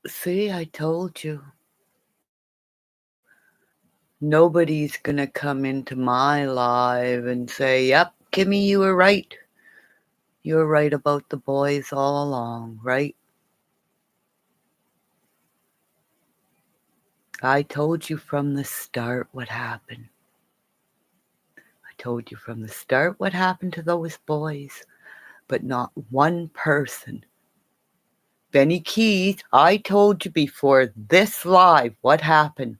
See, I told you. Nobody's gonna come into my life and say, yep, Kimmy, you were right. You were right about the boys all along, right? I told you from the start what happened. I told you from the start what happened to those boys, but not one person. Benny Keys, I told you before this live what happened.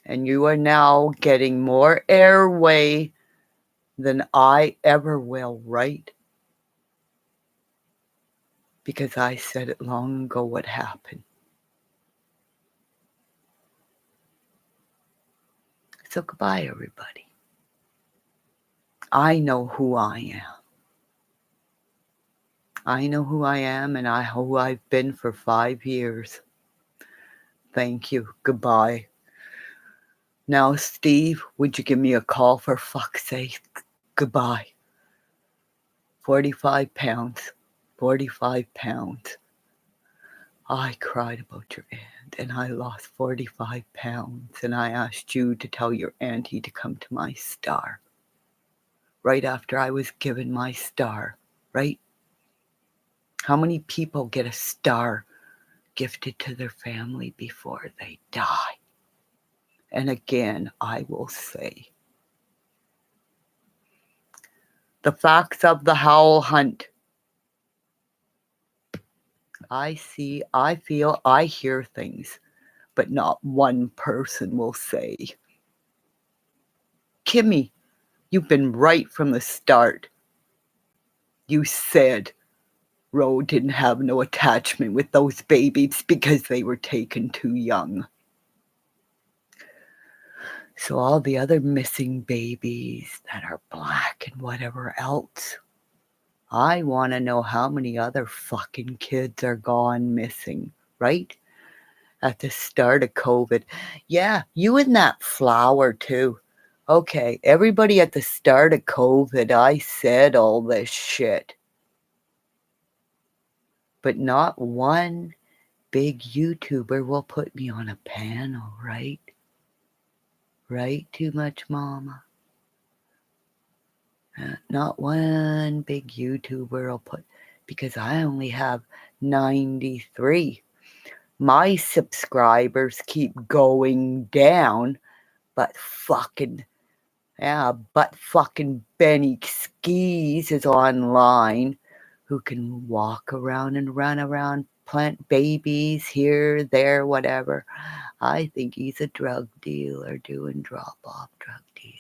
And you are now getting more airway than I ever will, right? Because I said it long ago what happened. So goodbye, everybody. I know who I am. I know who I am and who I've been for 5 years. Thank you. Goodbye. Now, Steve, would you give me a call for fuck's sake? Goodbye. 45 pounds. 45 pounds. I cried about your aunt and I lost 45 pounds and I asked you to tell your auntie to come to my star. Right after I was given my star, right? How many people get a star gifted to their family before they die? And again, I will say, the facts of the Howl Hunt. I see, I feel, I hear things, but not one person will say, Kimmy, you've been right from the start. You said Roe didn't have no attachment with those babies because they were taken too young. So all the other missing babies that are black and whatever else, I want to know how many other fucking kids are gone missing, right? At the start of COVID. Yeah, you and that flower too. Okay, everybody at the start of COVID, I said all this shit. But not one big YouTuber will put me on a panel, right? Right, Too Much Mama? Not one big YouTuber will put, because I only have 93. My subscribers keep going down, but fucking Benny Skis is online, who can walk around and run around, plant babies here, there, whatever. I think he's a drug dealer doing drop-off drug dealer.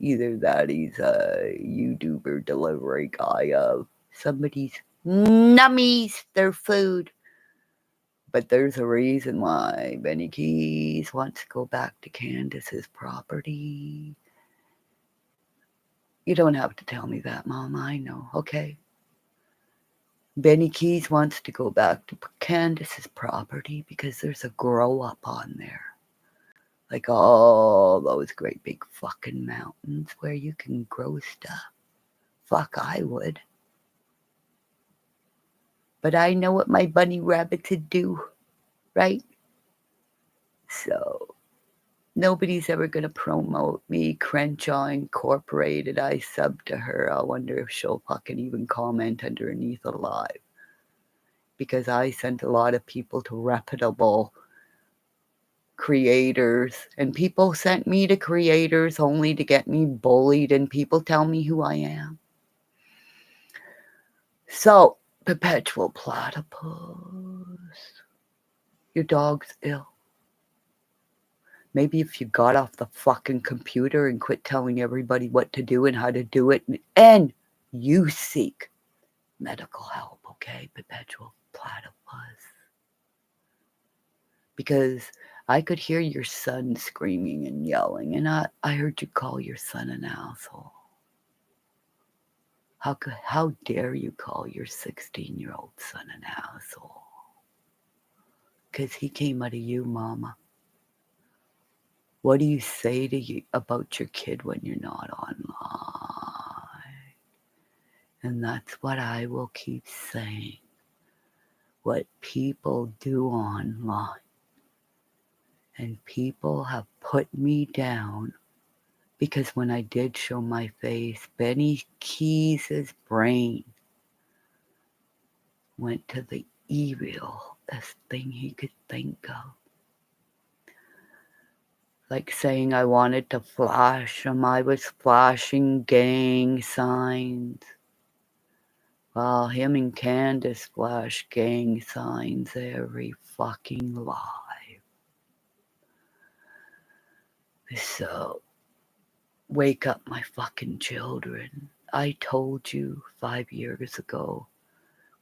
Either that, he's a YouTuber delivery guy of somebody's nummies, their food. But there's a reason why Benny Keys wants to go back to Candace's property. You don't have to tell me that, Mom. I know, okay? Benny Keys wants to go back to Candace's property because there's a grow up on there. Like all those great big fucking mountains where you can grow stuff. Fuck, I would. But I know what my bunny rabbits would do, right? So nobody's ever going to promote me. Crenshaw Incorporated, I subbed to her. I wonder if she'll fucking even comment underneath a live. Because I sent a lot of people to reputable creators, and people sent me to creators only to get me bullied, and people tell me who I am. So, Perpetual Platypus, your dog's ill. Maybe if you got off the fucking computer and quit telling everybody what to do and how to do it, and you seek medical help, okay, Perpetual Platypus? Because I could hear your son screaming and yelling, and I heard you call your son an asshole. How dare you call your 16-year-old son an asshole? Because he came out of you, Mama. What do you say to you about your kid when you're not online? And that's what I will keep saying. What people do online. And people have put me down because when I did show my face, Benny Keys' brain went to the evilest thing he could think of. Like saying I wanted to flash him. I was flashing gang signs. While him and Candace flash gang signs every fucking live. So, wake up my fucking children. I told you 5 years ago,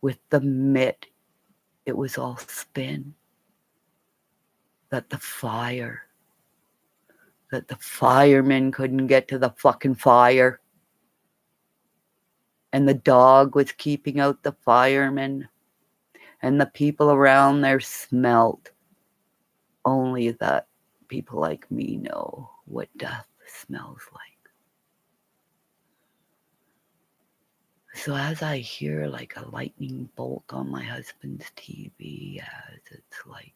with the mitt, it was all spin. That the firemen couldn't get to the fucking fire. And the dog was keeping out the firemen. And the people around there smelled. Only that people like me know what death smells like. So as I hear like a lightning bolt on my husband's TV, as it's like,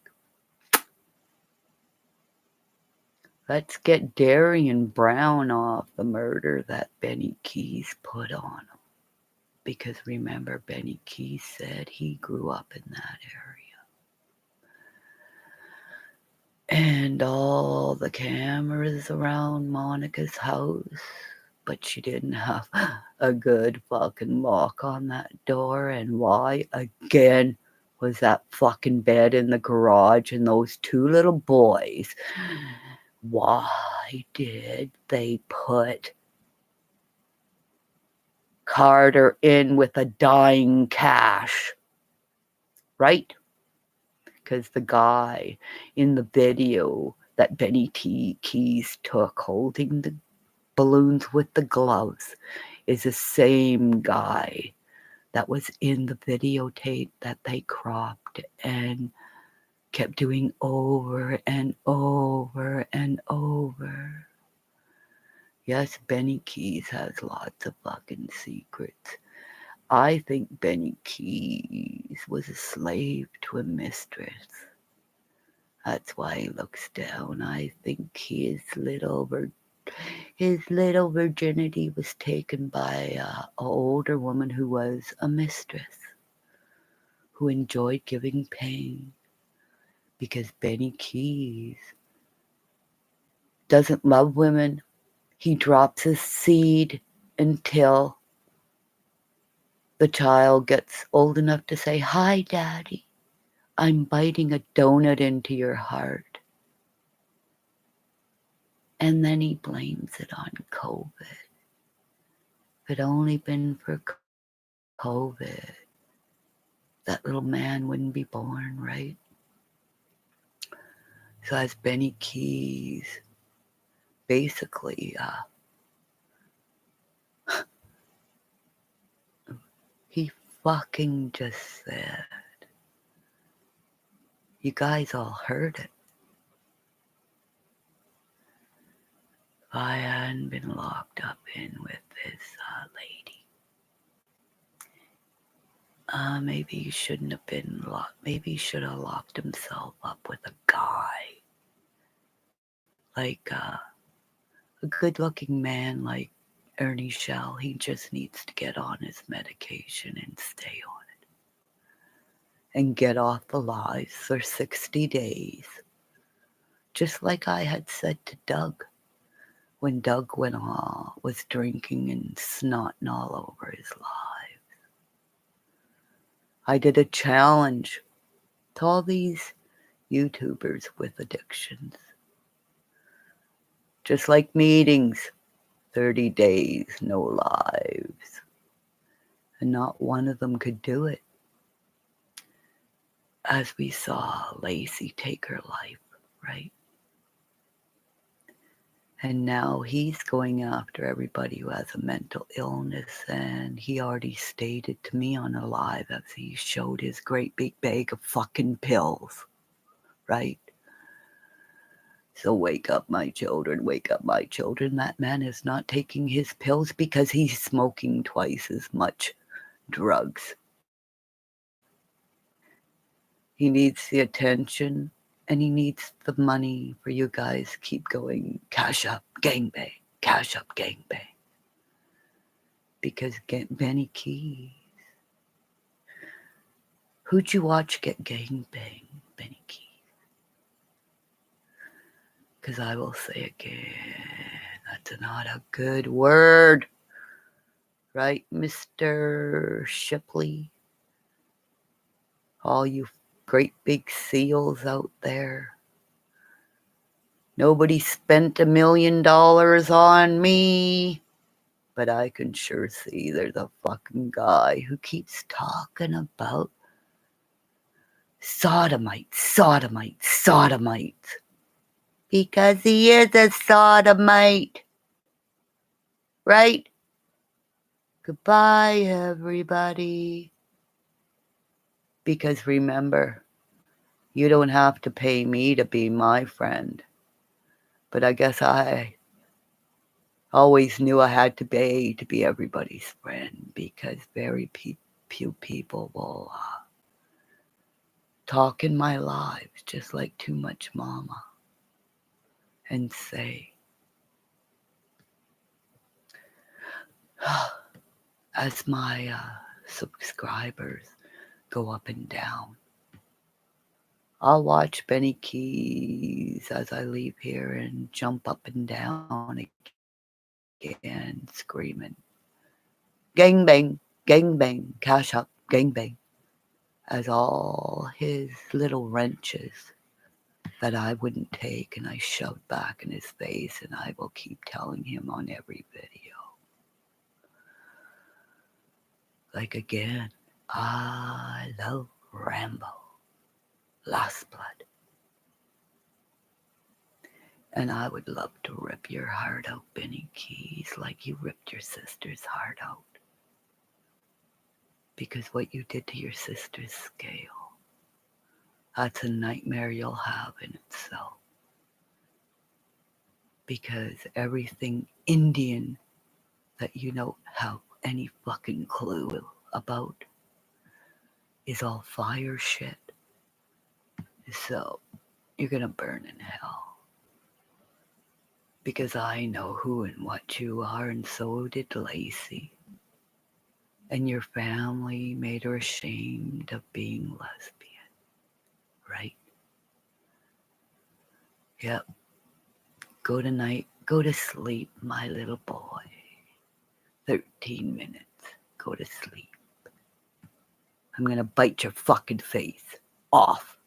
let's get Darian Brown off the murder that Benny Keys put on him. Because remember, Benny Keys said he grew up in that area. And all the cameras around Monica's house, but she didn't have a good fucking lock on that door. And why, again, was that fucking bed in the garage and those two little boys? Why did they put Carter in with a dying Cash? Right? Because the guy in the video that Benny T. Keys took holding the balloons with the gloves is the same guy that was in the videotape that they cropped and kept doing over and over and over. Yes, Benny Keys has lots of fucking secrets. I think Benny Keys was a slave to a mistress. That's why he looks down. I think his little virginity was taken by an older woman who was a mistress, who enjoyed giving pain. Because Benny Keys doesn't love women. He drops his seed until the child gets old enough to say, "Hi, Daddy. I'm biting a donut into your heart." And then he blames it on COVID. If it only been for COVID, that little man wouldn't be born, right? So as Benny Keys basically, he fucking just said, you guys all heard it. If I hadn't been locked up in with this lady, maybe he shouldn't have been locked. Maybe he should have locked himself up with a guy. Like a good-looking man like Ernie Shell. He just needs to get on his medication and stay on it. And get off the lies for 60 days. Just like I had said to Doug. When Doug was drinking and snotting all over his lives. I did a challenge to all these YouTubers with addictions. Just like meetings, 30 days, no lives. And not one of them could do it. As we saw Lacey take her life, right? And now he's going after everybody who has a mental illness. And he already stated to me on a live as he showed his great big bag of fucking pills, right? So wake up, my children, wake up, my children. That man is not taking his pills because he's smoking twice as much drugs. He needs the attention and he needs the money for you guys. Keep going. Cash up, gangbang. Cash up, gangbang. Because get Benny Keys. Who'd you watch get gangbang? Benny Keys. Because I will say again, that's not a good word. Right, Mr. Shipley? All you great big seals out there. Nobody spent $1 million on me. But I can sure see there's a fucking guy who keeps talking about sodomite, sodomite, sodomite. Because he is a sodomite. Right? Goodbye, everybody. Because remember, you don't have to pay me to be my friend. But I guess I always knew I had to be everybody's friend, because very few people will talk in my lives just like Too Much Mama and say, as my subscribers go up and down, I'll watch Benny Keys as I leave here and jump up and down again, screaming, gangbang, gangbang, cash up, gangbang, as all his little wrenches that I wouldn't take and I shoved back in his face, and I will keep telling him on every video. Like again, I love Rambo, Last Blood. And I would love to rip your heart out, Benny Keys, like you ripped your sister's heart out. Because what you did to your sister's scale, that's a nightmare you'll have in itself. Because everything Indian that you don't have any fucking clue about is all fire shit. So you're gonna burn in hell. Because I know who and what you are, and so did Lacey. And your family made her ashamed of being lesbian, right? Yep. Go tonight, go to sleep, my little boy. 13 minutes, go to sleep. I'm gonna bite your fucking face off.